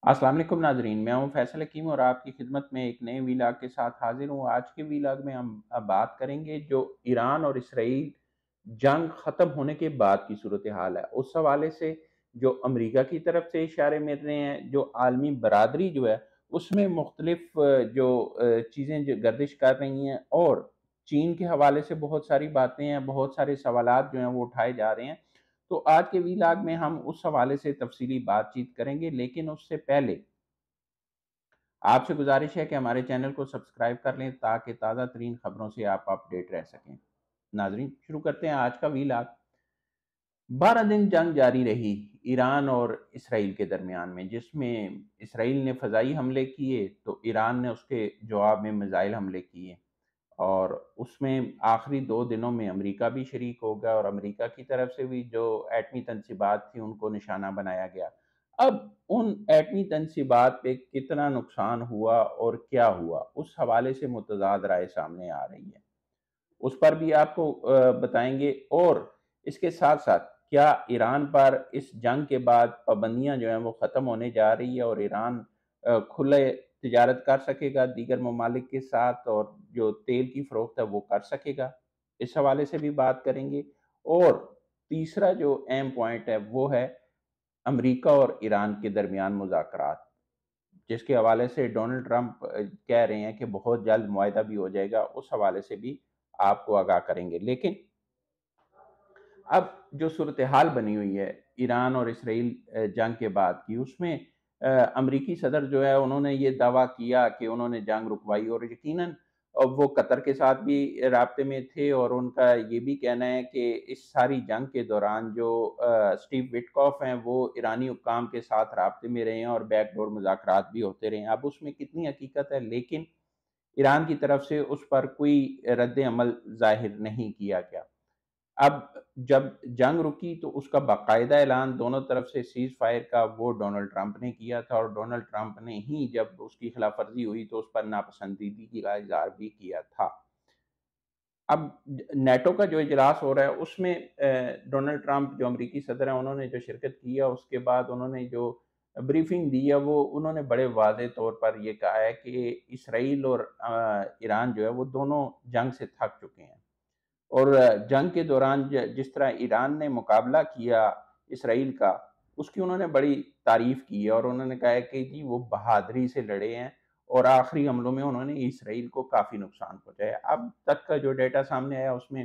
السلام علیکم ناظرین، میں ہوں فیصل حکیم اور آپ کی خدمت میں ایک نئے ویلاگ کے ساتھ حاضر ہوں۔ آج کے ویلاگ میں ہم اب بات کریں گے جو ایران اور اسرائیل جنگ ختم ہونے کے بعد کی صورتحال ہے، اس حوالے سے جو امریکہ کی طرف سے اشارے مل رہے ہیں، جو عالمی برادری جو ہے اس میں مختلف چیزیں جو گردش کر رہی ہیں، اور چین کے حوالے سے بہت ساری باتیں ہیں، بہت سارے سوالات جو ہیں وہ اٹھائے جا رہے ہیں۔ تو آج کے ویلاگ میں ہم اس حوالے سے تفصیلی بات چیت کریں گے، لیکن اس سے پہلے آپ سے گزارش ہے کہ ہمارے چینل کو سبسکرائب کر لیں تاکہ تازہ ترین خبروں سے آپ اپڈیٹ رہ سکیں۔ ناظرین، شروع کرتے ہیں آج کا ویلاگ۔ 12 دن جنگ جاری رہی ایران اور اسرائیل کے درمیان میں، جس میں اسرائیل نے فضائی حملے کیے تو ایران نے اس کے جواب میں میزائل حملے کیے، اور اس میں آخری 2 دنوں میں امریکہ بھی شریک ہو گیا، اور امریکہ کی طرف سے بھی جو ایٹمی تنصیبات تھی ان کو نشانہ بنایا گیا۔ اب ان ایٹمی تنصیبات پہ کتنا نقصان ہوا اور کیا ہوا، اس حوالے سے متضاد رائے سامنے آ رہی ہے، اس پر بھی آپ کو بتائیں گے۔ اور اس کے ساتھ ساتھ کیا ایران پر اس جنگ کے بعد پابندیاں جو ہیں وہ ختم ہونے جا رہی ہے، اور ایران کھلے تجارت کر سکے گا دیگر ممالک کے ساتھ، اور جو تیل کی فروخت ہے وہ کر سکے گا، اس حوالے سے بھی بات کریں گے۔ اور تیسرا جو اہم پوائنٹ ہے وہ ہے امریکہ اور ایران کے درمیان مذاکرات، جس کے حوالے سے ڈونلڈ ٹرمپ کہہ رہے ہیں کہ بہت جلد معاہدہ بھی ہو جائے گا، اس حوالے سے بھی آپ کو آگاہ کریں گے۔ لیکن اب جو صورتحال بنی ہوئی ہے ایران اور اسرائیل جنگ کے بعد کی، اس میں امریکی صدر جو ہے انہوں نے یہ دعویٰ کیا کہ انہوں نے جنگ رکوائی، اور یقیناً وہ قطر کے ساتھ بھی رابطے میں تھے، اور ان کا یہ بھی کہنا ہے کہ اس ساری جنگ کے دوران جو سٹیو وٹکوف ہیں وہ ایرانی حکام کے ساتھ رابطے میں رہے ہیں، اور بیک ڈور مذاکرات بھی ہوتے رہے ہیں۔ اب اس میں کتنی حقیقت ہے، لیکن ایران کی طرف سے اس پر کوئی رد عمل ظاہر نہیں کیا گیا۔ اب جب جنگ رکی تو اس کا باقاعدہ اعلان دونوں طرف سے سیز فائر کا وہ ڈونلڈ ٹرمپ نے کیا تھا، اور ڈونلڈ ٹرمپ نے ہی جب اس کی خلاف ورزی ہوئی تو اس پر ناپسندیدگی کا اظہار بھی کیا تھا۔ اب نیٹو کا جو اجلاس ہو رہا ہے اس میں ڈونلڈ ٹرمپ جو امریکی صدر ہیں انہوں نے جو شرکت کی ہے، اس کے بعد انہوں نے جو بریفنگ دی ہے وہ انہوں نے بڑے واضح طور پر یہ کہا ہے کہ اسرائیل اور ایران جو ہے وہ دونوں جنگ سے تھک چکے ہیں، اور جنگ کے دوران جس طرح ایران نے مقابلہ کیا اسرائیل کا، اس کی انہوں نے بڑی تعریف کی ہے، اور انہوں نے کہا ہے کہ جی وہ بہادری سے لڑے ہیں، اور آخری حملوں میں انہوں نے اسرائیل کو کافی نقصان پہنچایا ہے۔ اب تک کا جو ڈیٹا سامنے آیا اس میں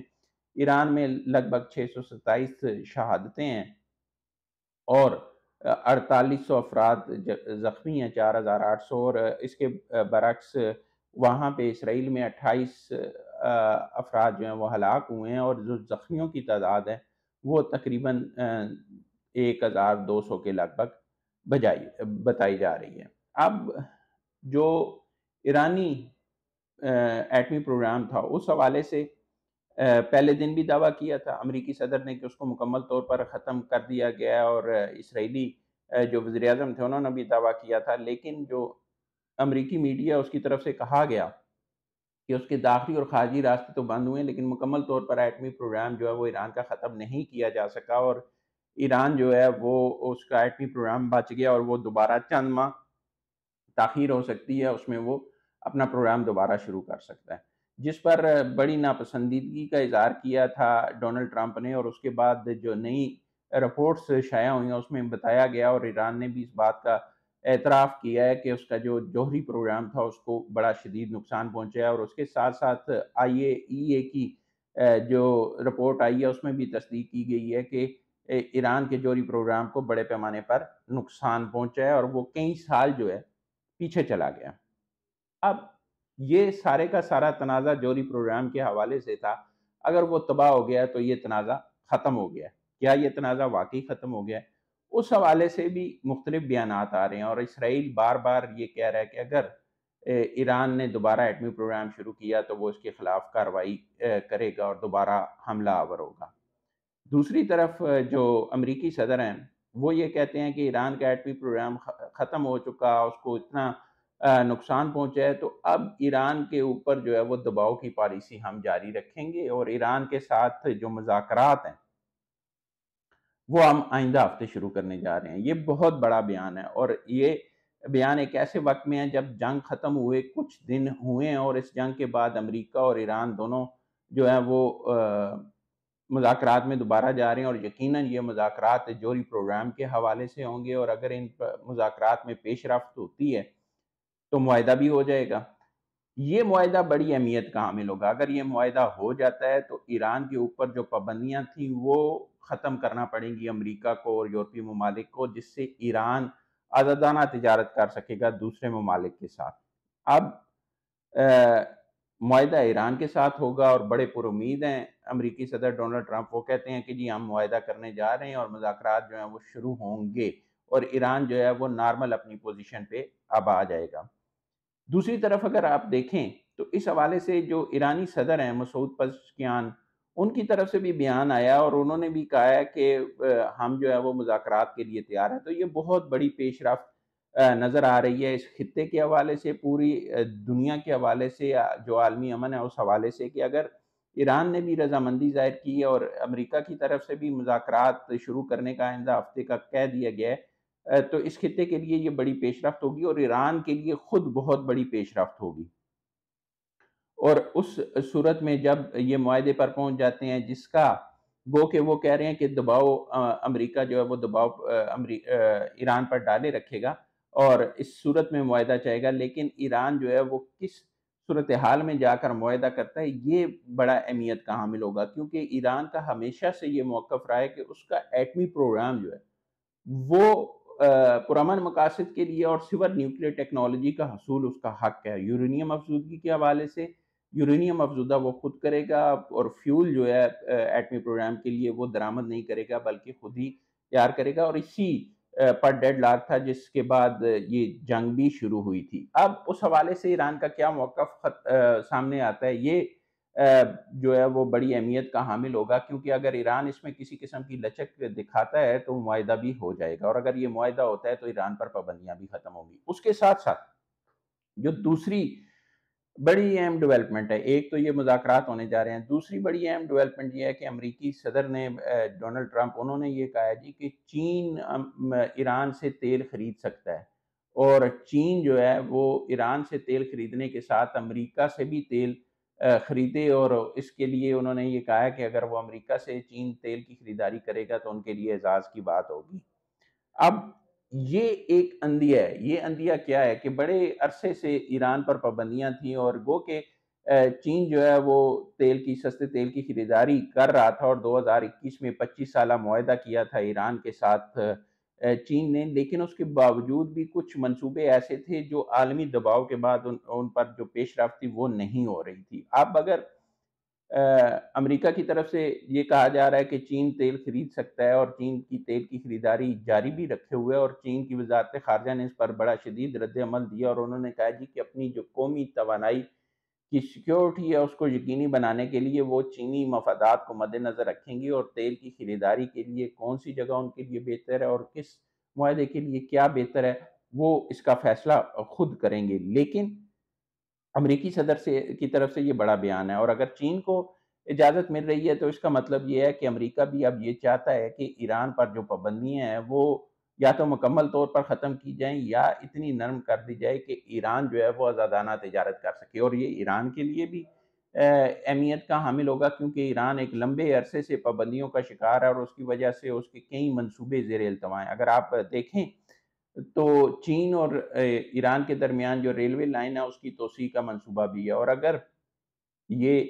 ایران میں لگ بھگ 627 شہادتیں ہیں، اور 4800 افراد زخمی ہیں، 4800، اور اس کے برعکس وہاں پہ اسرائیل میں 28 افراد جو ہیں وہ ہلاک ہوئے ہیں، اور جو زخمیوں کی تعداد ہے وہ تقریباً 1200 کے لگ بھگ بتائی جا رہی ہے۔ اب جو ایرانی ایٹمی پروگرام تھا اس حوالے سے پہلے دن بھی دعویٰ کیا تھا امریکی صدر نے کہ اس کو مکمل طور پر ختم کر دیا گیا، اور اسرائیلی جو وزیر اعظم تھے انہوں نے بھی دعویٰ کیا تھا، لیکن جو امریکی میڈیا اس کی طرف سے کہا گیا کہ اس کے داخلی اور خارجی راستے تو بند ہوئے، لیکن مکمل طور پر ایٹمی پروگرام جو ہے وہ ایران کا ختم نہیں کیا جا سکا، اور ایران جو ہے وہ اس کا ایٹمی پروگرام بچ گیا، اور وہ دوبارہ چند ماہ تاخیر ہو سکتی ہے، اس میں وہ اپنا پروگرام دوبارہ شروع کر سکتا ہے، جس پر بڑی ناپسندیدگی کا اظہار کیا تھا ڈونلڈ ٹرمپ نے۔ اور اس کے بعد جو نئی رپورٹس شائع ہوئی ہیں اس میں بتایا گیا، اور ایران نے بھی اس بات کا اعتراف کیا ہے کہ اس کا جو جوہری پروگرام تھا اس کو بڑا شدید نقصان پہنچا ہے، اور اس کے ساتھ ساتھ IAEA کی جو رپورٹ آئی ہے اس میں بھی تصدیق کی گئی ہے کہ ایران کے جوہری پروگرام کو بڑے پیمانے پر نقصان پہنچا ہے، اور وہ کئی سال جو ہے پیچھے چلا گیا۔ اب یہ سارے کا سارا تنازع جوہری پروگرام کے حوالے سے تھا، اگر وہ تباہ ہو گیا تو یہ تنازع ختم ہو گیا، کیا یہ تنازع واقعی ختم ہو گیا؟ اس حوالے سے بھی مختلف بیانات آ رہے ہیں، اور اسرائیل بار بار یہ کہہ رہا ہے کہ اگر ایران نے دوبارہ ایٹمی پروگرام شروع کیا تو وہ اس کے خلاف کارروائی کرے گا اور دوبارہ حملہ آور ہوگا۔ دوسری طرف جو امریکی صدر ہیں وہ یہ کہتے ہیں کہ ایران کا ایٹمی پروگرام ختم ہو چکا، اس کو اتنا نقصان پہنچا ہے، تو اب ایران کے اوپر جو ہے وہ دباؤ کی پالیسی ہم جاری رکھیں گے، اور ایران کے ساتھ جو مذاکرات ہیں وہ ہم آئندہ ہفتے شروع کرنے جا رہے ہیں۔ یہ بہت بڑا بیان ہے، اور یہ بیان ایک ایسے وقت میں ہے جب جنگ ختم ہوئے کچھ دن ہوئے ہیں، اور اس جنگ کے بعد امریکہ اور ایران دونوں جو ہیں وہ مذاکرات میں دوبارہ جا رہے ہیں، اور یقیناً یہ مذاکرات جوہری پروگرام کے حوالے سے ہوں گے، اور اگر ان مذاکرات میں پیش رفت ہوتی ہے تو معاہدہ بھی ہو جائے گا۔ یہ معاہدہ بڑی اہمیت کا حامل ہوگا۔ اگر یہ معاہدہ ہو جاتا ہے تو ایران کے اوپر جو پابندیاں تھیں وہ ختم کرنا پڑیں گی امریکہ کو اور یورپی ممالک کو، جس سے ایران آزادانہ تجارت کر سکے گا دوسرے ممالک کے ساتھ۔ اب معاہدہ ایران کے ساتھ ہوگا، اور بڑے پر امید ہیں امریکی صدر ڈونلڈ ٹرمپ، وہ کہتے ہیں کہ جی ہم معاہدہ کرنے جا رہے ہیں اور مذاکرات جو ہیں وہ شروع ہوں گے، اور ایران جو ہے وہ نارمل اپنی پوزیشن پہ اب آ جائے گا۔ دوسری طرف اگر آپ دیکھیں تو اس حوالے سے جو ایرانی صدر ہیں مسعود پزشکیان، ان کی طرف سے بھی بیان آیا، اور انہوں نے بھی کہا ہے کہ ہم جو ہے وہ مذاکرات کے لیے تیار ہیں۔ تو یہ بہت بڑی پیش رفت نظر آ رہی ہے اس خطے کے حوالے سے، پوری دنیا کے حوالے سے، جو عالمی امن ہے اس حوالے سے، کہ اگر ایران نے بھی رضامندی ظاہر کی ہے اور امریکہ کی طرف سے بھی مذاکرات شروع کرنے کا آئندہ ہفتے کا کہہ دیا گیا ہے، تو اس خطے کے لیے یہ بڑی پیش رفت ہوگی، اور ایران کے لیے خود بہت بڑی پیش رفت ہوگی۔ اور اس صورت میں جب یہ معاہدے پر پہنچ جاتے ہیں، جس کا گو کہ وہ کہہ رہے ہیں کہ دباؤ امریکہ جو ہے وہ دباؤ ایران پر ڈالے رکھے گا، اور اس صورت میں معاہدہ چاہے گا، لیکن ایران جو ہے وہ کس صورتحال میں جا کر معاہدہ کرتا ہے، یہ بڑا اہمیت کا حامل ہوگا، کیونکہ ایران کا ہمیشہ سے یہ موقف رہا ہے کہ اس کا ایٹمی پروگرام جو ہے وہ پرامن مقاصد کے لیے اور سور نیوکلیر ٹیکنالوجی کا حصول اس کا حق ہے۔ یورینیم افزودگی کے حوالے سے یورینیم افزودہ وہ خود کرے گا، اور فیول جو ہے ایٹمی پروگرام کے لیے وہ درآمد نہیں کرے گا بلکہ خود ہی تیار کرے گا، اور اسی پر ڈیڈ لاک تھا جس کے بعد یہ جنگ بھی شروع ہوئی تھی۔ اب اس حوالے سے ایران کا کیا موقف سامنے آتا ہے، یہ جو ہے وہ بڑی اہمیت کا حامل ہوگا، کیونکہ اگر ایران اس میں کسی قسم کی لچک دکھاتا ہے تو معاہدہ بھی ہو جائے گا، اور اگر یہ معاہدہ ہوتا ہے تو ایران پر پابندیاں بھی ختم ہوں گی۔ اس کے ساتھ ساتھ جو دوسری بڑی اہم ڈیولپمنٹ ہے، ایک تو یہ مذاکرات ہونے جا رہے ہیں، دوسری بڑی اہم ڈیولپمنٹ یہ ہے کہ امریکی صدر نے ڈونلڈ ٹرمپ، انہوں نے یہ کہا ہے جی کہ چین ایران سے تیل خرید سکتا ہے، اور چین جو ہے وہ ایران سے تیل خریدنے کے ساتھ امریکہ سے بھی تیل خریدے، اور اس کے لیے انہوں نے یہ کہا ہے کہ اگر وہ امریکہ سے چین تیل کی خریداری کرے گا تو ان کے لیے اعزاز کی بات ہوگی۔ اب یہ ایک اندیہ ہے، یہ اندیہ کیا ہے کہ بڑے عرصے سے ایران پر پابندیاں تھیں، اور گو کہ چین جو ہے وہ سستے تیل کی خریداری کر رہا تھا، اور 2021 میں 25 سالہ معاہدہ کیا تھا ایران کے ساتھ چین نے، لیکن اس کے باوجود بھی کچھ منصوبے ایسے تھے جو عالمی دباؤ کے بعد ان پر جو پیش رفت تھی وہ نہیں ہو رہی تھی۔ اب اگر امریکہ کی طرف سے یہ کہا جا رہا ہے کہ چین تیل خرید سکتا ہے، اور چین کی تیل کی خریداری جاری بھی رکھے ہوئے، اور چین کی وزارت خارجہ نے اس پر بڑا شدید رد عمل دیا، اور انہوں نے کہا جی کہ اپنی جو قومی توانائی کی سیکیورٹی ہے اس کو یقینی بنانے کے لیے وہ چینی مفادات کو مد نظر رکھیں گی، اور تیل کی خریداری کے لیے کون سی جگہ ان کے لیے بہتر ہے اور کس معاہدے کے لیے کیا بہتر ہے وہ اس کا فیصلہ خود کریں گے۔ لیکن امریکی صدر کی طرف سے یہ بڑا بیان ہے، اور اگر چین کو اجازت مل رہی ہے تو اس کا مطلب یہ ہے کہ امریکہ بھی اب یہ چاہتا ہے کہ ایران پر جو پابندیاں ہیں وہ یا تو مکمل طور پر ختم کی جائیں، یا اتنی نرم کر دی جائے کہ ایران جو ہے وہ آزادانہ تجارت کر سکے، اور یہ ایران کے لیے بھی اہمیت کا حامل ہوگا، کیونکہ ایران ایک لمبے عرصے سے پابندیوں کا شکار ہے، اور اس کی وجہ سے اس کے کئی منصوبے زیر التواء ہیں۔ اگر آپ دیکھیں تو چین اور ایران کے درمیان جو ریلوے لائن ہے اس کی توسیع کا منصوبہ بھی ہے، اور اگر یہ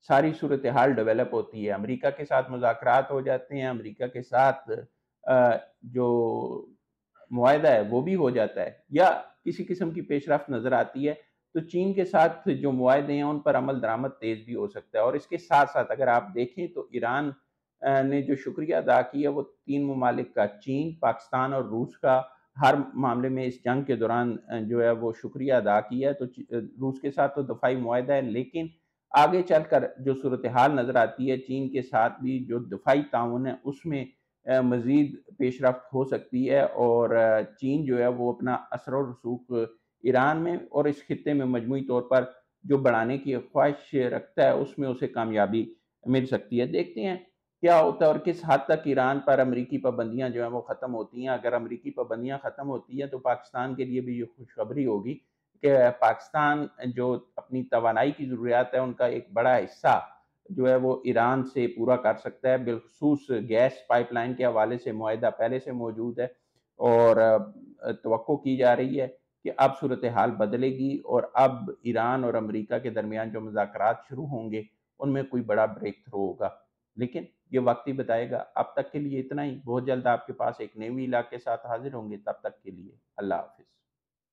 ساری صورتحال ڈیولپ ہوتی ہے، امریکہ کے ساتھ مذاکرات ہو جاتے ہیں، امریکہ کے ساتھ جو معاہدہ ہے وہ بھی ہو جاتا ہے، یا کسی قسم کی پیش رفت نظر آتی ہے، تو چین کے ساتھ جو معاہدے ہیں ان پر عمل درآمد تیز بھی ہو سکتا ہے۔ اور اس کے ساتھ ساتھ اگر آپ دیکھیں تو ایران نے جو شکریہ ادا کیا وہ تین ممالک کا، چین، پاکستان اور روس کا، ہر معاملے میں اس جنگ کے دوران جو ہے وہ شکریہ ادا کیا ہے۔ تو روس کے ساتھ تو دفاعی معاہدہ ہے، لیکن آگے چل کر جو صورتحال نظر آتی ہے چین کے ساتھ بھی جو دفاعی تعاون ہے اس میں مزید پیش رفت ہو سکتی ہے، اور چین جو ہے وہ اپنا اثر و رسوخ ایران میں اور اس خطے میں مجموعی طور پر جو بڑھانے کی خواہش رکھتا ہے اس میں اسے کامیابی مل سکتی ہے۔ دیکھتے ہیں کیا ہوتا ہے اور کس حد تک ایران پر امریکی پابندیاں جو ہیں وہ ختم ہوتی ہیں؟ اگر امریکی پابندیاں ختم ہوتی ہیں تو پاکستان کے لیے بھی یہ خوشخبری ہوگی کہ پاکستان جو اپنی توانائی کی ضروریات ہے ان کا ایک بڑا حصہ جو ہے وہ ایران سے پورا کر سکتا ہے، بالخصوص گیس پائپ لائن کے حوالے سے معاہدہ پہلے سے موجود ہے، اور توقع کی جا رہی ہے کہ اب صورتحال بدلے گی اور اب ایران اور امریکہ کے درمیان جو مذاکرات شروع ہوں گے ان میں کوئی بڑا بریک تھرو ہوگا، لیکن یہ وقت ہی بتائے گا۔ اب تک کے لیے اتنا ہی، بہت جلد آپ کے پاس ایک نئی ویلاگ کے ساتھ حاضر ہوں گے، تب تک کے لیے اللہ حافظ۔